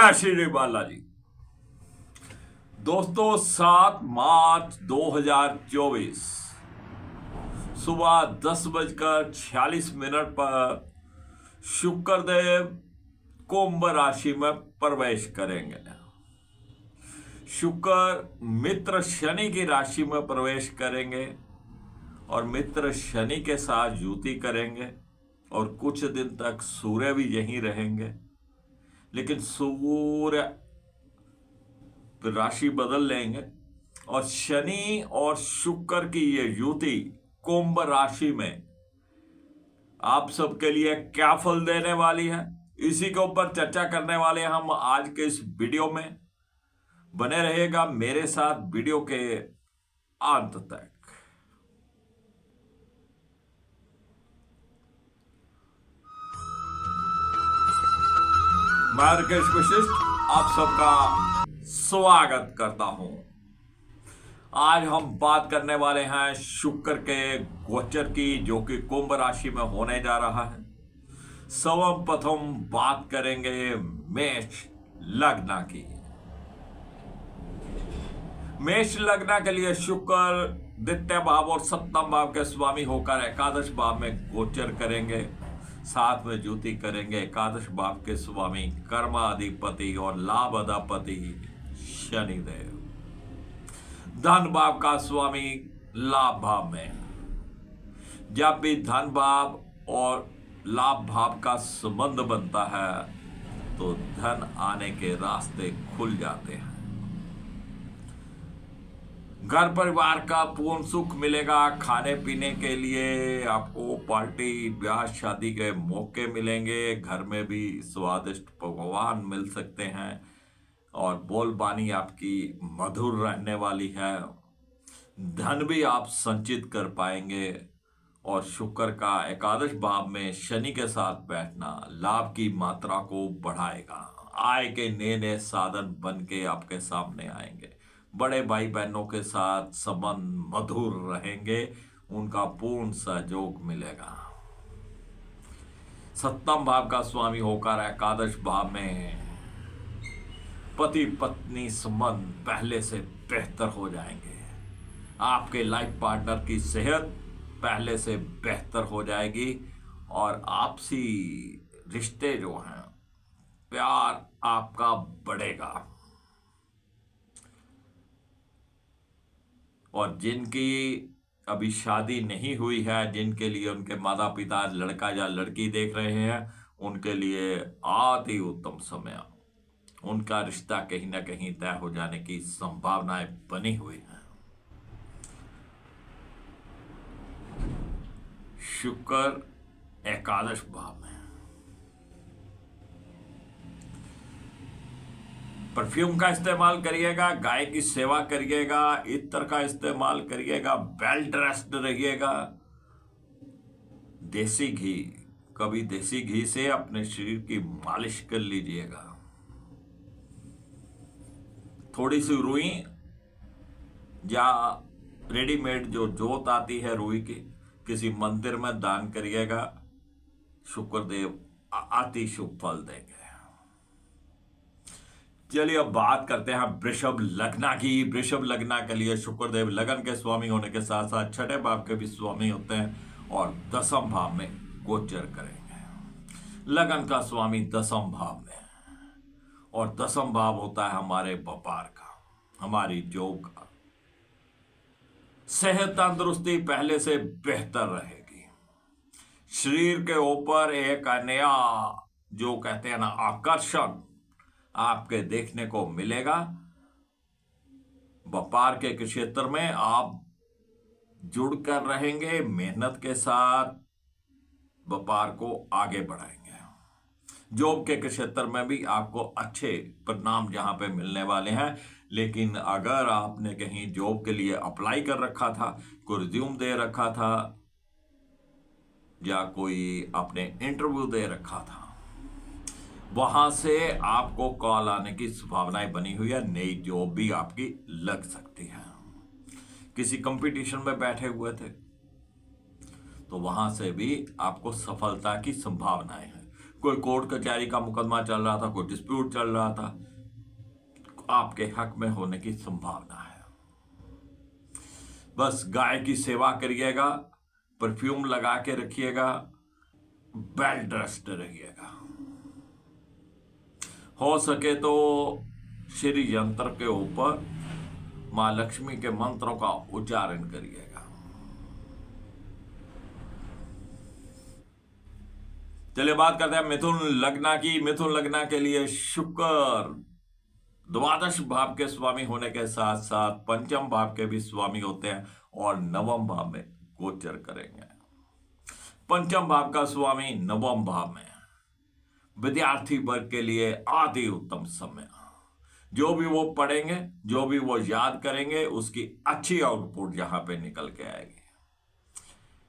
जय श्री बालाजी। दोस्तों 7 मार्च 2024 सुबह 10:46 पर शुक्रदेव कुंभ राशि में प्रवेश करेंगे। शुक्र मित्र शनि की राशि में प्रवेश करेंगे और मित्र शनि के साथ युति करेंगे और कुछ दिन तक सूर्य भी यहीं रहेंगे, लेकिन सूर्य राशि बदल लेंगे और शनि और शुक्र की ये युति कुंभ राशि में आप सबके लिए क्या फल देने वाली है, इसी के ऊपर चर्चा करने वाले हम आज के इस वीडियो में। बने रहिएगा मेरे साथ वीडियो के अंत तक। मैं राकेश वशिष्ठ आप सबका स्वागत करता हूं। आज हम बात करने वाले हैं शुक्र के गोचर की, जो कि कुंभ राशि में होने जा रहा है। सर्वप्रथम बात करेंगे मेष लग्न की। मेष लग्न के लिए शुक्र द्वितीय भाव और सप्तम भाव के स्वामी होकर एकादश भाव में गोचर करेंगे, साथ में युति करेंगे। एकादश भाव के स्वामी कर्माधिपति और लाभाधिपति शनिदेव, धन भाव का स्वामी लाभ भाव में। जब भी धन भाव और लाभ भाव का संबंध बनता है तो धन आने के रास्ते खुल जाते हैं। घर परिवार का पूर्ण सुख मिलेगा। खाने पीने के लिए आपको पार्टी ब्याह शादी के मौके मिलेंगे। घर में भी स्वादिष्ट पकवान मिल सकते हैं और बोलबानी आपकी मधुर रहने वाली है। धन भी आप संचित कर पाएंगे और शुक्र का एकादश भाव में शनि के साथ बैठना लाभ की मात्रा को बढ़ाएगा। आय के नए नए साधन बन के आपके सामने आएंगे। बड़े भाई बहनों के साथ संबंध मधुर रहेंगे, उनका पूर्ण सहयोग मिलेगा। सप्तम भाव का स्वामी होकर एकादश भाव में पति पत्नी संबंध पहले से बेहतर हो जाएंगे। आपके लाइफ पार्टनर की सेहत पहले से बेहतर हो जाएगी और आपसी रिश्ते जो हैं, प्यार आपका बढ़ेगा। और जिनकी अभी शादी नहीं हुई है, जिनके लिए उनके माता पिता लड़का या लड़की देख रहे हैं, उनके लिए अति उत्तम समय। उनका रिश्ता कहीं ना कहीं तय हो जाने की संभावनाएं बनी हुई हैं। शुक्र एकादश भाव में। परफ्यूम का इस्तेमाल करिएगा, गाय की सेवा करिएगा, इत्र का इस्तेमाल करिएगा, वेल ड्रेस्ड रहिएगा। देसी घी, कभी देसी घी से अपने शरीर की मालिश कर लीजिएगा। थोड़ी सी रुई या रेडीमेड जो जोत आती है रुई की, किसी मंदिर में दान करिएगा। शुक्रदेव अति शुभ फल देंगे। चलिए अब बात करते हैं वृषभ लग्न की। वृषभ लग्न के लिए शुक्रदेव लगन के स्वामी होने के साथ साथ छठे भाव के भी स्वामी होते हैं और दसम भाव में गोचर करेंगे। लगन का स्वामी दसम भाव में, और दसम भाव होता है हमारे व्यापार का, हमारी जॉब का। सेहत तंदुरुस्ती पहले से बेहतर रहेगी। शरीर के ऊपर एक नया जो कहते हैं ना आकर्षण आपके देखने को मिलेगा। व्यापार के क्षेत्र में आप जुड़कर रहेंगे, मेहनत के साथ व्यापार को आगे बढ़ाएंगे। जॉब के क्षेत्र में भी आपको अच्छे परिणाम जहां पे मिलने वाले हैं। लेकिन अगर आपने कहीं जॉब के लिए अप्लाई कर रखा था, कोई रिज्यूम दे रखा था या कोई आपने इंटरव्यू दे रखा था, वहां से आपको कॉल आने की संभावनाएं बनी हुई है। नई जॉब भी आपकी लग सकती है। किसी कंपटीशन में बैठे हुए थे तो वहां से भी आपको सफलता की संभावनाएं हैं। कोई कोर्ट कचहरी का मुकदमा चल रहा था, कोई डिस्प्यूट चल रहा था, आपके हक में होने की संभावना है। बस गाय की सेवा करिएगा, परफ्यूम लगा के रखिएगा, वेल ड्रेस्ड रहिएगा। हो सके तो श्री यंत्र के ऊपर मां लक्ष्मी के मंत्रों का उच्चारण करिएगा। चलिए बात करते हैं मिथुन लग्न की। मिथुन लग्न के लिए शुक्र द्वादश भाव के स्वामी होने के साथ साथ पंचम भाव के भी स्वामी होते हैं और नवम भाव में गोचर करेंगे। पंचम भाव का स्वामी नवम भाव में, विद्यार्थी वर्ग के लिए अति उत्तम समय। जो भी वो पढ़ेंगे, जो भी वो याद करेंगे, उसकी अच्छी आउटपुट यहां पे निकल के आएगी।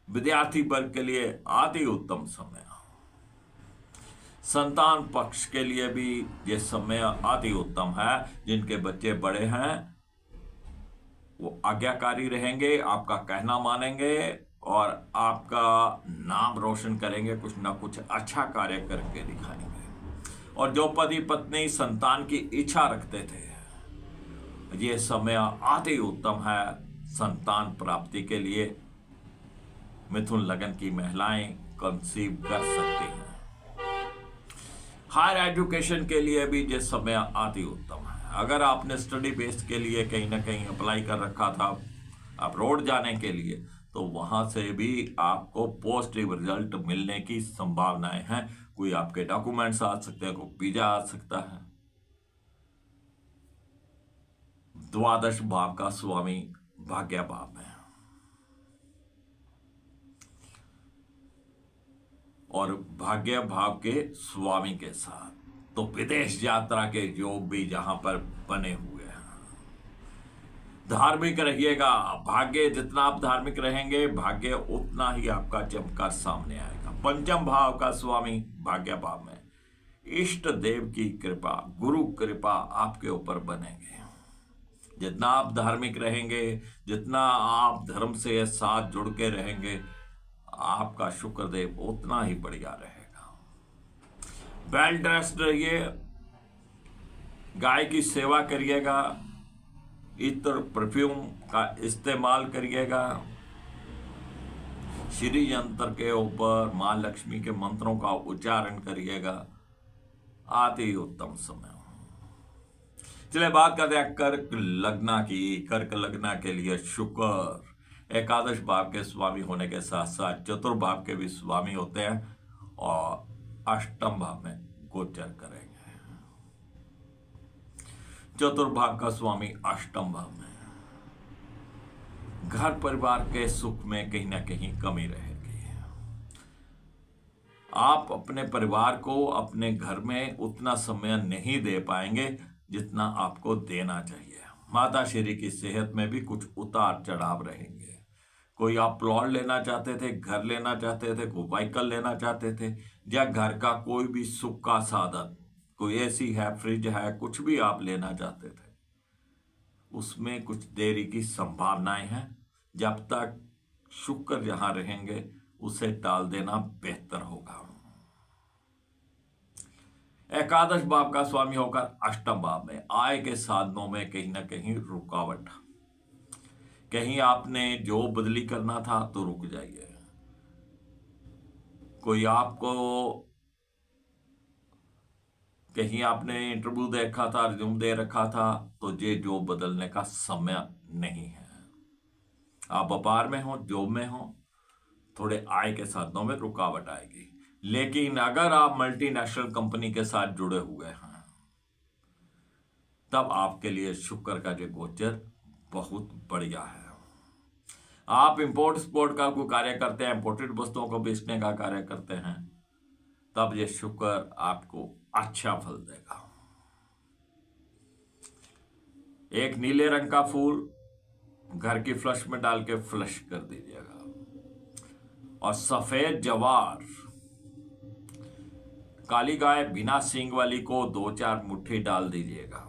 विद्यार्थी वर्ग के लिए अति उत्तम समय। संतान पक्ष के लिए भी ये समय अति उत्तम है। जिनके बच्चे बड़े हैं वो आज्ञाकारी रहेंगे, आपका कहना मानेंगे और आपका नाम रोशन करेंगे, कुछ ना कुछ अच्छा कार्य करके दिखाएंगे। और जो पति पत्नी संतान की इच्छा रखते थे, ये समय अति उत्तम है संतान प्राप्ति के लिए। मिथुन लग्न की महिलाएं कंसीव कर सकती हैं। हायर एजुकेशन के लिए भी ये समय अति उत्तम है। अगर आपने स्टडी बेस के लिए कहीं ना कहीं अप्लाई कर रखा था अब्रॉड जाने के लिए, तो वहां से भी आपको पॉजिटिव रिजल्ट मिलने की संभावनाएं हैं। कोई आपके डॉक्यूमेंट्स आ सकते हैं, कोई वीजा आ सकता है। द्वादश भाव का स्वामी भाग्य भाव में और भाग्य भाव के स्वामी के साथ तो विदेश यात्रा के योग भी यहां पर बने हुए हैं। धार्मिक रहिएगा। भाग्य जितना आप धार्मिक रहेंगे, भाग्य उतना ही आपका चमत्कार सामने आएगा। पंचम भाव का स्वामी भाग्य भाव में, इष्ट देव की कृपा, गुरु कृपा आपके ऊपर बनेंगे। जितना आप धार्मिक रहेंगे, जितना आप धर्म से साथ जुड़ के रहेंगे, आपका शुक्रदेव उतना ही बढ़िया रहेगा। वेल ड्रेस्ड रहिए, गाय की सेवा करिएगा, इत्र परफ्यूम का इस्तेमाल करिएगा, श्री यंत्र के ऊपर मां लक्ष्मी के मंत्रों का उच्चारण करिएगा। अति उत्तम समय। चलिए बात करते हैं कर्क लग्न की। कर्क लग्न के लिए शुक्र एकादश भाव के स्वामी होने के साथ साथ चतुर्भाव के भी स्वामी होते हैं और अष्टम भाव में गोचर करेंगे। चतुर्भाव का स्वामी अष्टम भाव में, घर परिवार के सुख में कहीं ना कहीं कमी रहेगी। आप अपने परिवार को अपने घर में उतना समय नहीं दे पाएंगे जितना आपको देना चाहिए। माता श्री की सेहत में भी कुछ उतार चढ़ाव रहेंगे। कोई आप प्लॉट लेना चाहते थे, घर लेना चाहते थे, कोई व्हीकल लेना चाहते थे, या घर का कोई भी सुख का साधन, कोई एसी है, फ्रिज है, कुछ भी आप लेना चाहते थे, उसमें कुछ देरी की संभावनाएं हैं। जब तक शुक्र जहां रहेंगे उसे टाल देना बेहतर होगा। एकादश भाव का स्वामी होकर अष्टम भाव में, आय के साधनों में कहीं ना कहीं रुकावट। कहीं आपने जो बदली करना था तो रुक जाइए। कोई आपको कहीं आपने इंटरव्यू देखा था, रिज्यूम दे रखा था, तो ये जॉब बदलने का समय नहीं है। आप व्यापार में हो, जॉब में हो, थोड़े आय के साधनों में रुकावट आएगी। लेकिन अगर आप मल्टीनेशनल कंपनी के साथ जुड़े हुए हैं, तब आपके लिए शुक्र का जो गोचर बहुत बढ़िया है। आप इंपोर्ट एक्सपोर्ट का कोई कार्य करते हैं, इंपोर्टेड वस्तुओं को बेचने का कार्य करते हैं, तब ये शुक्र आपको अच्छा फल देगा। एक नीले रंग का फूल घर की फ्लश में डाल के फ्लश कर दीजिएगा, और सफेद जवार, काली गाय बिना सींग वाली को 2-4 मुट्ठी डाल दीजिएगा।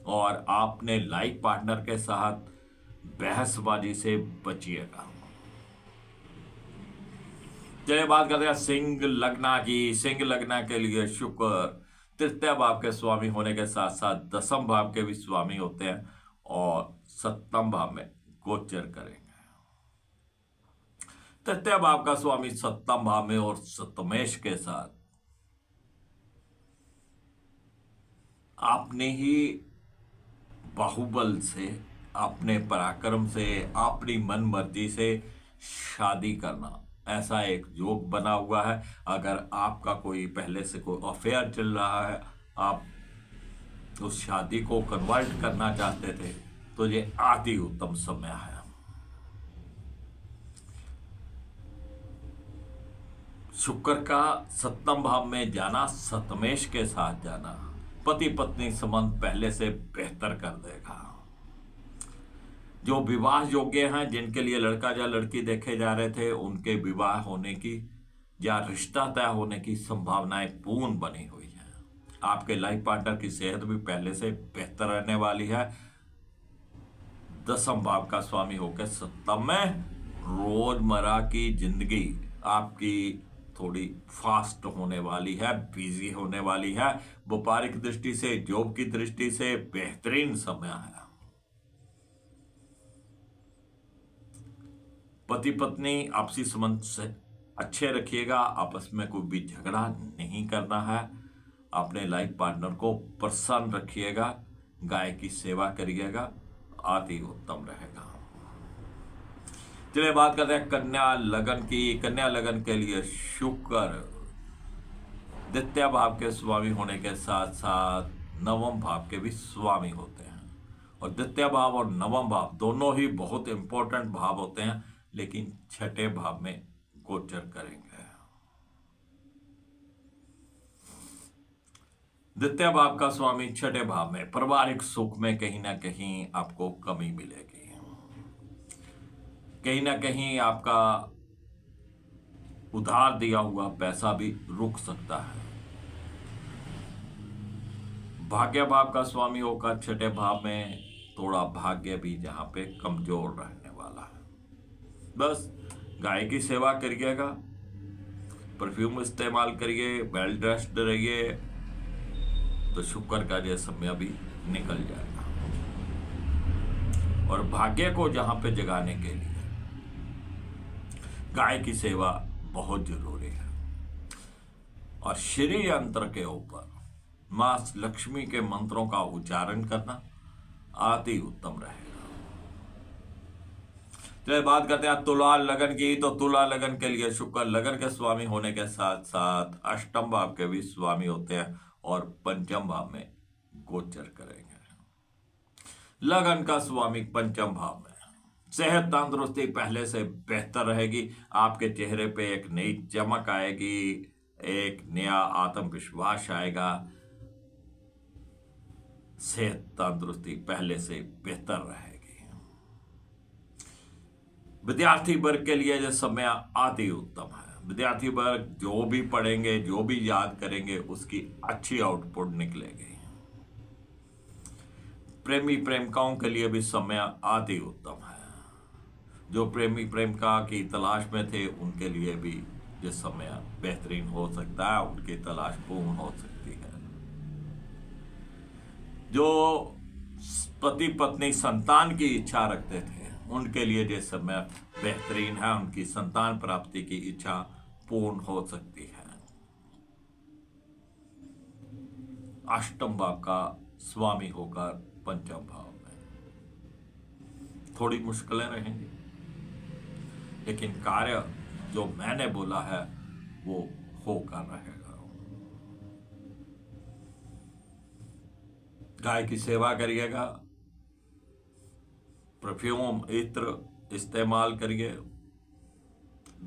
और आपने लाइफ पार्टनर के साथ बहसबाजी से बचिएगा। चलिए बात करते हैं सिंह लग्ना की। सिंह लग्ना के लिए शुक्र तृतीय भाव के स्वामी होने के साथ साथ दसम भाव के भी स्वामी होते हैं और सप्तम भाव में गोचर करेंगे। तृतीय भाव का स्वामी सप्तम भाव में और सप्तमेश के साथ आपने ही बाहुबल से, अपने पराक्रम से, अपनी मन मर्जी से शादी करना, ऐसा एक योग बना हुआ है। अगर आपका कोई पहले से कोई अफेयर चल रहा है, आप उस शादी को कन्वर्ट करना चाहते थे, तो ये अति उत्तम समय है। शुक्र का सप्तम भाव में जाना, सप्तमेश के साथ जाना, पति पत्नी संबंध पहले से बेहतर कर देगा। जो विवाह योग्य हैं, जिनके लिए लड़का या लड़की देखे जा रहे थे, उनके विवाह होने की या रिश्ता तय होने की संभावनाएं पूर्ण बनी हुई हैं। आपके लाइफ पार्टनर की सेहत भी पहले से बेहतर रहने वाली है। दसम भाव का स्वामी होकर सप्तम में रोजमर्रा की जिंदगी आपकी थोड़ी फास्ट होने वाली है, बिजी होने वाली है। व्यापारिक दृष्टि से, जॉब की दृष्टि से बेहतरीन समय है। पति पत्नी आपसी संबंध से अच्छे रखिएगा, आपस में कोई भी झगड़ा नहीं करना है। अपने लाइफ पार्टनर को प्रसन्न रखिएगा, गाय की सेवा करिएगा, अति उत्तम रहेगा। चलिए बात करते हैं कन्या लगन की। कन्या लगन के लिए शुक्र द्वितीय भाव के स्वामी होने के साथ साथ नवम भाव के भी स्वामी होते हैं। और द्वितीय भाव और नवम भाव दोनों ही बहुत इंपॉर्टेंट भाव होते हैं, लेकिन छठे भाव में गोचर करेंगे। द्वितीय भाव का स्वामी छठे भाव में, पारिवारिक सुख में कहीं ना कहीं आपको कमी मिलेगी। कहीं ना कहीं आपका उधार दिया हुआ पैसा भी रुक सकता है। भाग्य भाव का स्वामी होकर छठे भाव में, थोड़ा भाग्य भी जहां पे कमजोर रहने वाला है। बस गाय की सेवा करिएगा, परफ्यूम इस्तेमाल करिए, वेल ड्रेस्ड रहिए, तो शुक्र का यह समय भी निकल जाएगा। और भाग्य को जहां पे जगाने के लिए गाय की सेवा बहुत जरूरी है। और श्री यंत्र के ऊपर मां लक्ष्मी के मंत्रों का उच्चारण करना अति उत्तम रहेगा। चलिए बात करते हैं तुला लगन की। तो तुला लगन के लिए शुक्र लगन के स्वामी होने के साथ साथ अष्टम भाव के भी स्वामी होते हैं और पंचम भाव में गोचर करेंगे। लगन का स्वामी पंचम भाव में, सेहत तंदुरुस्ती पहले से बेहतर रहेगी। आपके चेहरे पे एक नई चमक आएगी, एक नया आत्मविश्वास आएगा। सेहत तंदुरुस्ती पहले से बेहतर रहेगी। विद्यार्थी वर्ग के लिए यह समय अति उत्तम है। विद्यार्थी वर्ग जो भी पढ़ेंगे, जो भी याद करेंगे, उसकी अच्छी आउटपुट निकलेगी। प्रेमी प्रेमिकाओं के लिए भी समय अति उत्तम है। जो प्रेमी प्रेमिका की तलाश में थे, उनके लिए भी ये समय बेहतरीन हो सकता है, उनकी तलाश पूर्ण हो सकती है। जो पति पत्नी संतान की इच्छा रखते थे, उनके लिए ये समय बेहतरीन है, उनकी संतान प्राप्ति की इच्छा पूर्ण हो सकती है। अष्टम भाव का स्वामी होकर पंचम भाव में थोड़ी मुश्किलें रहेंगी, लेकिन कार्य जो मैंने बोला है वो होकर रहेगा। गाय की सेवा करिएगा, परफ्यूम इत्र इस्तेमाल करिए,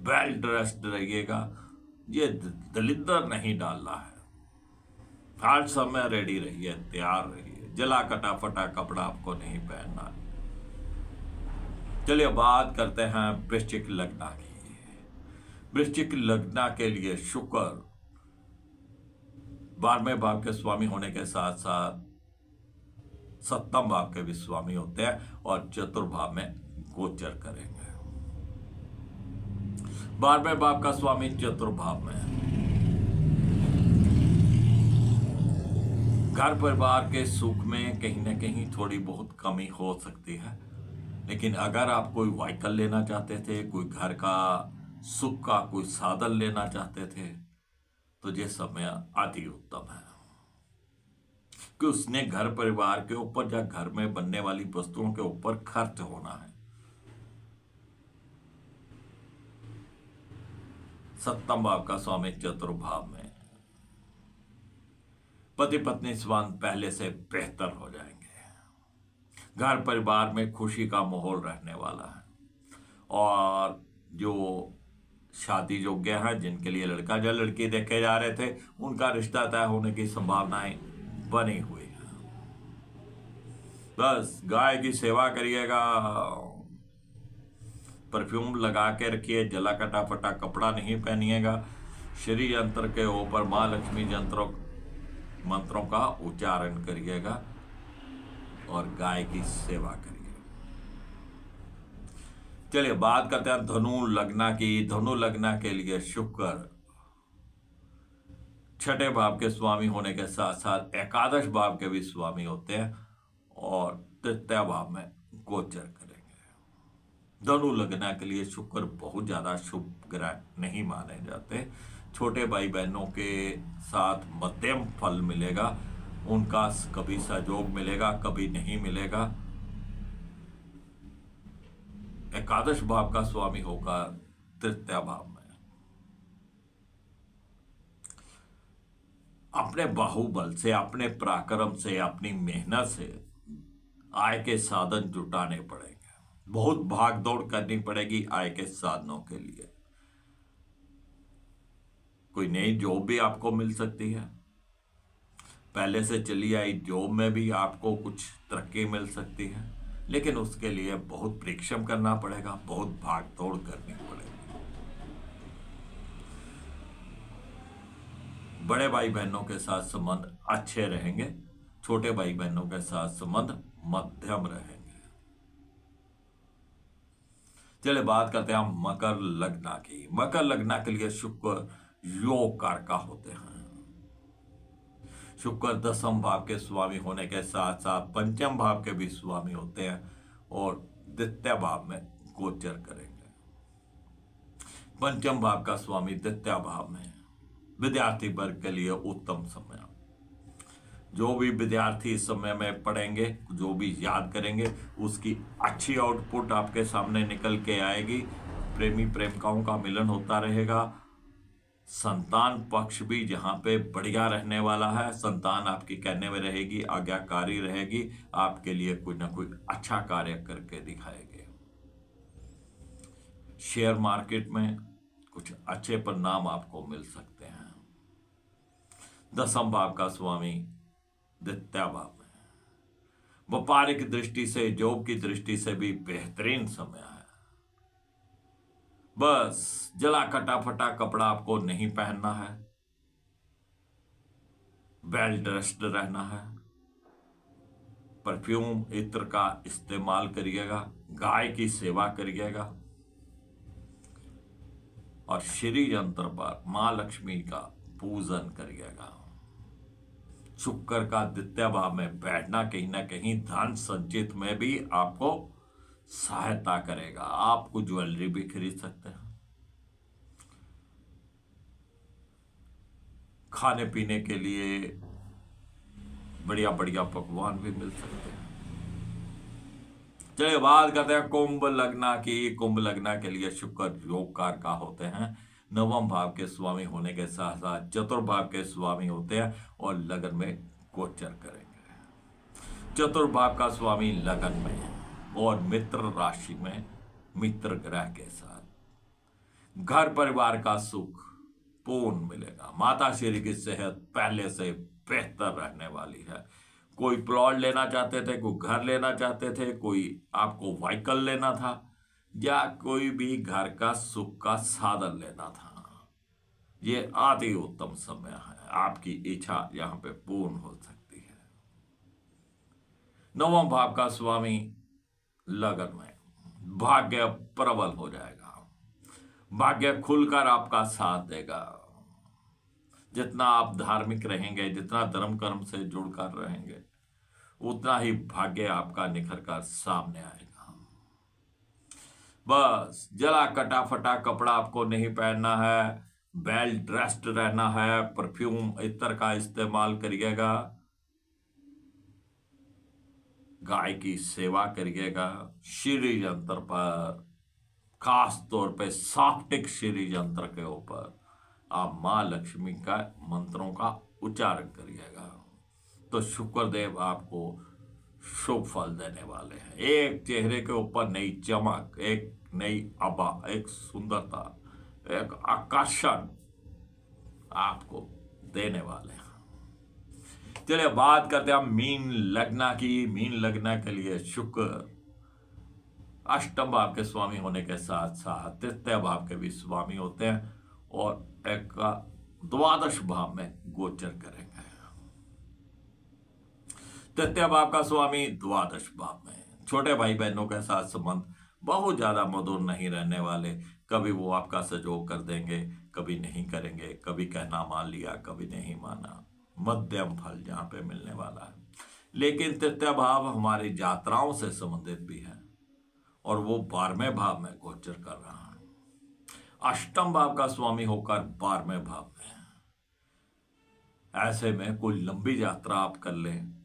वेल ड्रेस्ड रहिएगा। ये दलिद्दर नहीं डालना है, हर समय रेडी रहिए, तैयार रहिए। जला कटा फटा कपड़ा आपको नहीं पहनना है। चलिए बात करते हैं वृश्चिक लग्न की। वृश्चिक लग्न के लिए शुक्र 12वें भाव के स्वामी होने के साथ साथ सप्तम भाव के भी स्वामी होते हैं और चतुर्भाव में गोचर करेंगे। 12वें भाव का स्वामी चतुर्भाव में है। घर परिवार के सुख में कहीं ना कहीं थोड़ी बहुत कमी हो सकती है, लेकिन अगर आप कोई व्हीकल लेना चाहते थे, कोई घर का सुख का कोई साधन लेना चाहते थे, तो ये समय अति उत्तम है कि उसने घर परिवार के ऊपर या घर में बनने वाली वस्तुओं के ऊपर खर्च होना है। 7वां भाव का स्वामी चतुर्भाव में, पति पत्नी संबंध पहले से बेहतर हो जाएंगे। घर परिवार में खुशी का माहौल रहने वाला है, और जो शादी योग्य है, जिनके लिए लड़का या लड़की देखे जा रहे थे, उनका रिश्ता तय होने की संभावनाएं बनी हुई है। बस गाय की सेवा करिएगा, परफ्यूम लगा के रखिए, जला कटा फटा कपड़ा नहीं पहनिएगा, श्री यंत्र के ऊपर माँ लक्ष्मी मंत्रों का उच्चारण करिएगा और गाय की सेवा करिए। चलिए बात करते हैं धनु लग्न की। धनु लग्न के लिए शुक्र 6ठे भाव के स्वामी होने के साथ साथ एकादश भाव के भी स्वामी होते हैं और तृतीय भाव में गोचर करेंगे। धनु लग्न के लिए शुक्र बहुत ज्यादा शुभ ग्रह नहीं माने जाते। छोटे भाई बहनों के साथ मध्यम फल मिलेगा, उनका कभी सहयोग मिलेगा, कभी नहीं मिलेगा। एकादश भाव का स्वामी होगा तृतीय भाव में। अपने बाहुबल से, अपने पराक्रम से, अपनी मेहनत से आय के साधन जुटाने पड़ेंगे। बहुत भाग दौड़ करनी पड़ेगी आय के साधनों के लिए। कोई नई जॉब भी आपको मिल सकती है, पहले से चली आई जॉब में भी आपको कुछ तरक्की मिल सकती है, लेकिन उसके लिए बहुत परिश्रम करना पड़ेगा, बहुत भाग दौड़ करनी पड़ेगी। बड़े भाई बहनों के साथ संबंध अच्छे रहेंगे, छोटे भाई बहनों के साथ संबंध मध्यम रहेंगे। चलिए बात करते हैं मकर लग्न की। मकर लग्न के लिए शुक्र योग कारक होते हैं। शुक्र 10वें भाव के स्वामी होने के साथ साथ पंचम भाव के भी स्वामी होते हैं और द्वितीय भाव में गोचर करेंगे। पंचम भाव का स्वामी द्वितीय भाव में, विद्यार्थी वर्ग के लिए उत्तम समय। जो भी विद्यार्थी इस समय में पढ़ेंगे, जो भी याद करेंगे, उसकी अच्छी आउटपुट आपके सामने निकल के आएगी। प्रेमी प्रेमिकाओं का मिलन होता रहेगा। संतान पक्ष भी जहां पे बढ़िया रहने वाला है, संतान आपकी कहने में रहेगी, आज्ञाकारी रहेगी, आपके लिए कोई ना कोई अच्छा कार्य करके दिखाएंगे। शेयर मार्केट में कुछ अच्छे परिणाम आपको मिल सकते हैं। 10वें भाव का स्वामी द्वितीय भाव में, व्यापारिक दृष्टि से, जॉब की दृष्टि से भी बेहतरीन समय है। बस जला कटा फटा कपड़ा आपको नहीं पहनना है, वेल ड्रेस्ड रहना है, परफ्यूम इत्र का इस्तेमाल करिएगा, गाय की सेवा करिएगा और श्री यंत्र पर मां लक्ष्मी का पूजन करिएगा। शुक्र का द्वितीय भाव में बैठना कहीं ना कहीं धन संचित में भी आपको सहायता करेगा। आप कुछ ज्वेलरी भी खरीद सकते हैं, खाने पीने के लिए बढ़िया बढ़िया पकवान भी मिल सकते हैं। चलिए बात करते हैं कुंभ लग्न की। कुंभ लग्न के लिए शुक्र योगकार का होते हैं, 9वें भाव के स्वामी होने के साथ साथ चतुर्भाव के स्वामी होते हैं और लगन में गोचर करेंगे। चतुर्भाव का स्वामी लगन में है और मित्र राशि में, मित्र ग्रह के साथ घर परिवार का सुख पूर्ण मिलेगा। माता श्री की सेहत पहले से बेहतर रहने वाली है। कोई प्लॉट लेना चाहते थे, कोई घर लेना चाहते थे, कोई आपको व्हीकल लेना था, या कोई भी घर का सुख का साधन लेना था, ये अति उत्तम समय है। आपकी इच्छा यहां पे पूर्ण हो सकती है। 9वें भाव का स्वामी लगन में, भाग्य प्रबल हो जाएगा। भाग्य खुलकर आपका साथ देगा। जितना आप धार्मिक रहेंगे, जितना धर्म कर्म से जुड़कर रहेंगे, उतना ही भाग्य आपका निखर कर सामने आएगा। बस जला कटा फटा कपड़ा आपको नहीं पहनना है, वेल ड्रेस्ड रहना है, परफ्यूम इत्र का इस्तेमाल करिएगा, गाय की सेवा करिएगा, श्री यंत्र पर, खास तौर पे साप्टिक श्री यंत्र के ऊपर आप मां लक्ष्मी का मंत्रों का उच्चारण करिएगा, तो शुक्रदेव आपको शुभ फल देने वाले हैं। एक चेहरे के ऊपर नई चमक, एक नई आभा, एक सुंदरता, एक आकर्षण आपको देने वाले हैं। चलिए बात करते हैं हम मीन लग्न की। मीन लग्न के लिए शुक्र अष्टम भाव के स्वामी होने के साथ साथ तृतीय भाव के भी स्वामी होते हैं और एक द्वादश भाव में गोचर करेंगे। तृतीय भाव का स्वामी द्वादश भाव में, छोटे भाई बहनों के साथ संबंध बहुत ज्यादा मधुर नहीं रहने वाले। कभी वो आपका सहयोग कर देंगे, कभी नहीं करेंगे, कभी कहना मान लिया, कभी नहीं माना, मध्यम फल जहां पे मिलने वाला है। लेकिन तृतीय भाव हमारी यात्राओं से संबंधित भी है और वो 12वें भाव में गोचर कर रहा है। अष्टम भाव का स्वामी होकर 12वें भाव में। ऐसे में कोई लंबी यात्रा आप कर लें,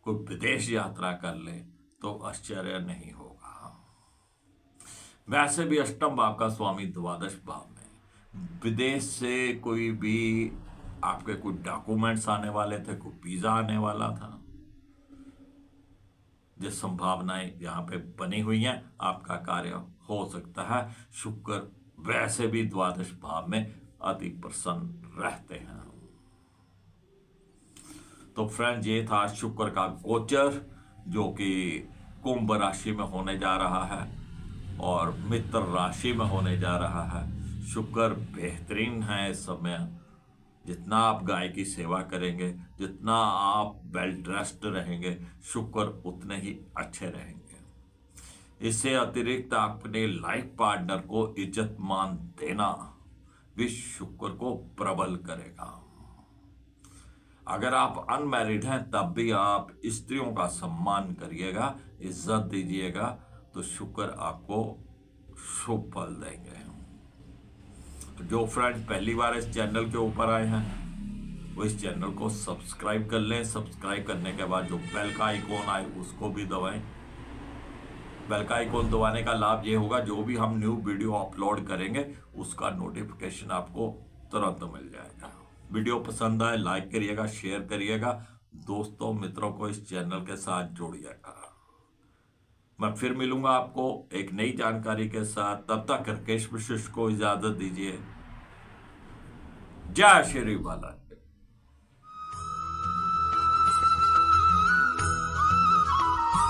कोई विदेश यात्रा कर ले, तो आश्चर्य नहीं होगा। वैसे भी अष्टम भाव का स्वामी द्वादश भाव में, विदेश से कोई भी आपके कुछ डॉक्यूमेंट्स आने वाले थे, कोई वीजा आने वाला था, जिस संभावनाएं यहाँ पे बनी हुई हैं, आपका कार्य हो सकता है। शुक्र वैसे भी द्वादश भाव में अति प्रसन्न रहते हैं। तो फ्रेंड्स, ये था शुक्र का गोचर जो कि कुंभ राशि में होने जा रहा है और मित्र राशि में होने जा रहा है। शुक्र बेहतरीन है इस समय। जितना आप गाय की सेवा करेंगे, जितना आप वेल ड्रेस्ड रहेंगे, शुक्र उतने ही अच्छे रहेंगे। इससे अतिरिक्त अपने लाइफ पार्टनर को इज्जत मान देना भी शुक्र को प्रबल करेगा। अगर आप अनमैरिड हैं तब भी आप स्त्रियों का सम्मान करिएगा, इज्जत दीजिएगा, तो शुक्र आपको शुभ फल देंगे। जो फ्रेंड पहली बार इस चैनल के ऊपर आए हैं वो इस चैनल को सब्सक्राइब कर लें। सब्सक्राइब करने के बाद जो बेल का आइकॉन आए उसको भी दबाएं। बेल का आइकॉन दबाने का लाभ ये होगा, जो भी हम न्यू वीडियो अपलोड करेंगे उसका नोटिफिकेशन आपको तुरंत मिल जाएगा। वीडियो पसंद आए लाइक करिएगा, शेयर करिएगा, दोस्तों मित्रों को इस चैनल के साथ जोड़िएगा। मैं फिर मिलूंगा आपको एक नई जानकारी के साथ। तब तक राकेश वशिष्ठ को इजाजत दीजिए। जय श्री बालाजी।